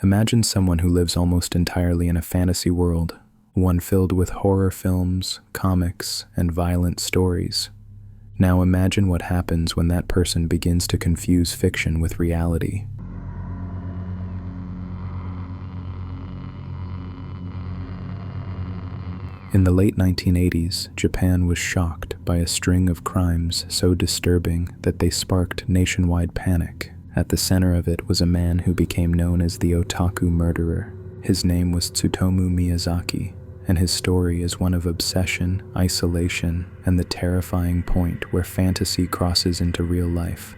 Imagine someone who lives almost entirely in a fantasy world, one filled with horror films, comics, and violent stories. Now imagine what happens when that person begins to confuse fiction with reality. In the late 1980s, Japan was shocked by a string of crimes so disturbing that they sparked nationwide panic. At the center of it was a man who became known as the Otaku Murderer. His name was Tsutomu Miyazaki, and his story is one of obsession, isolation, and the terrifying point where fantasy crosses into real life.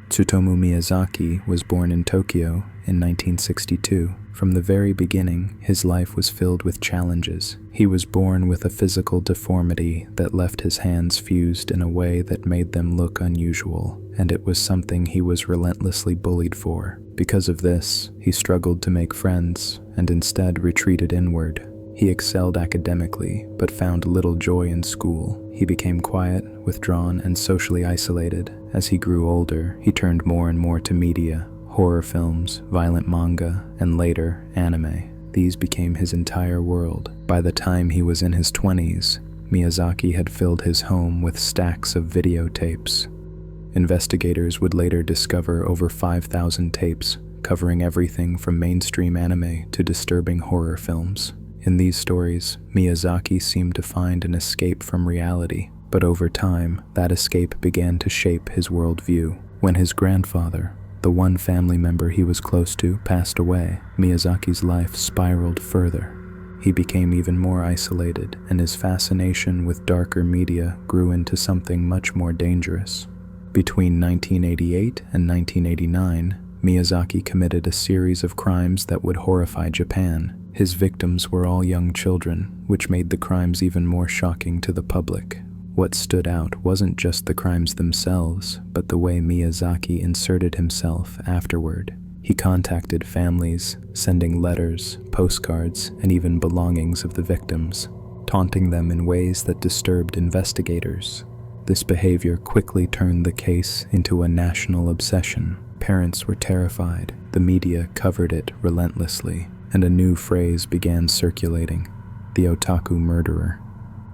Tsutomu Miyazaki was born in Tokyo in 1962. From the very beginning, his life was filled with challenges. He was born with a physical deformity that left his hands fused in a way that made them look unusual, and it was something he was relentlessly bullied for. Because of this, he struggled to make friends and instead retreated inward. He excelled academically, but found little joy in school. He became quiet, withdrawn, and socially isolated. As he grew older, he turned more and more to media, horror films, violent manga, and later, anime. These became his entire world. By the time he was in his 20s, Miyazaki had filled his home with stacks of videotapes. Investigators would later discover over 5,000 tapes, covering everything from mainstream anime to disturbing horror films. In these stories, Miyazaki seemed to find an escape from reality, but over time, that escape began to shape his worldview. When his grandfather, the one family member he was close to, passed away, Miyazaki's life spiraled further. He became even more isolated, and his fascination with darker media grew into something much more dangerous. Between 1988 and 1989, Miyazaki committed a series of crimes that would horrify Japan. His victims were all young children, which made the crimes even more shocking to the public. What stood out wasn't just the crimes themselves, but the way Miyazaki inserted himself afterward. He contacted families, sending letters, postcards, and even belongings of the victims, taunting them in ways that disturbed investigators. This behavior quickly turned the case into a national obsession. Parents were terrified, the media covered it relentlessly, and a new phrase began circulating: the Otaku Murderer.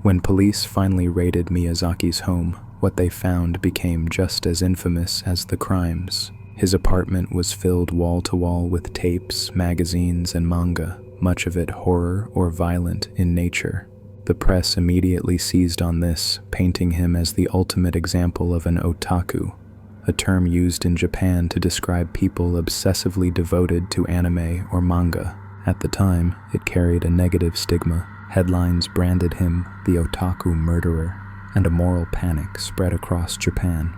When police finally raided Miyazaki's home, what they found became just as infamous as the crimes. His apartment was filled wall-to-wall with tapes, magazines, and manga, much of it horror or violent in nature. The press immediately seized on this, painting him as the ultimate example of an otaku, a term used in Japan to describe people obsessively devoted to anime or manga. At the time, it carried a negative stigma. Headlines branded him the Otaku Murderer, and a moral panic spread across Japan.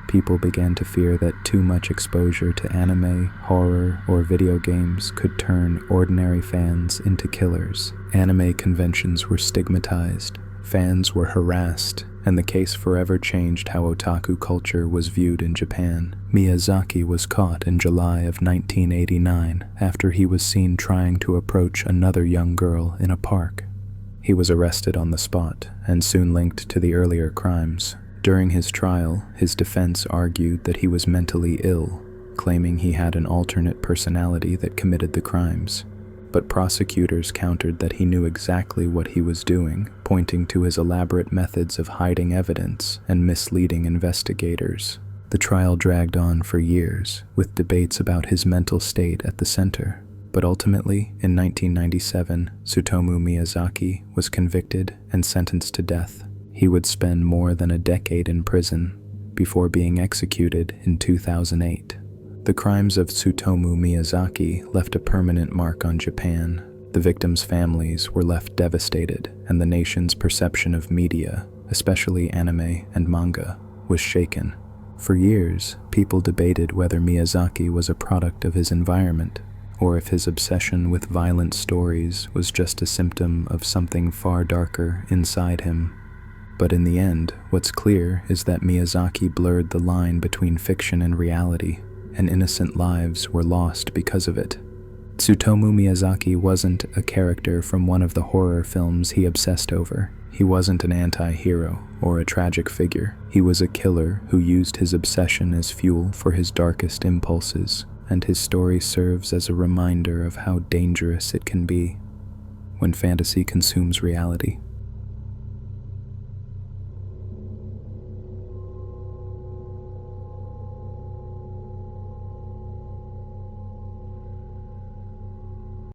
People began to fear that too much exposure to anime, horror, or video games could turn ordinary fans into killers. Anime conventions were stigmatized, fans were harassed, and the case forever changed how otaku culture was viewed in Japan. Miyazaki was caught in July of 1989 after he was seen trying to approach another young girl in a park. He was arrested on the spot and soon linked to the earlier crimes. During his trial, his defense argued that he was mentally ill, claiming he had an alternate personality that committed the crimes. But prosecutors countered that he knew exactly what he was doing, pointing to his elaborate methods of hiding evidence and misleading investigators. The trial dragged on for years, with debates about his mental state at the center. But ultimately, in 1997, Tsutomu Miyazaki was convicted and sentenced to death. He would spend more than a decade in prison before being executed in 2008. The crimes of Tsutomu Miyazaki left a permanent mark on Japan. The victims' families were left devastated, and the nation's perception of media, especially anime and manga, was shaken. For years, people debated whether Miyazaki was a product of his environment, or if his obsession with violent stories was just a symptom of something far darker inside him. But in the end, what's clear is that Miyazaki blurred the line between fiction and reality, and innocent lives were lost because of it. Tsutomu Miyazaki wasn't a character from one of the horror films he obsessed over. He wasn't an anti-hero or a tragic figure. He was a killer who used his obsession as fuel for his darkest impulses. and his story serves as a reminder of how dangerous it can be when fantasy consumes reality.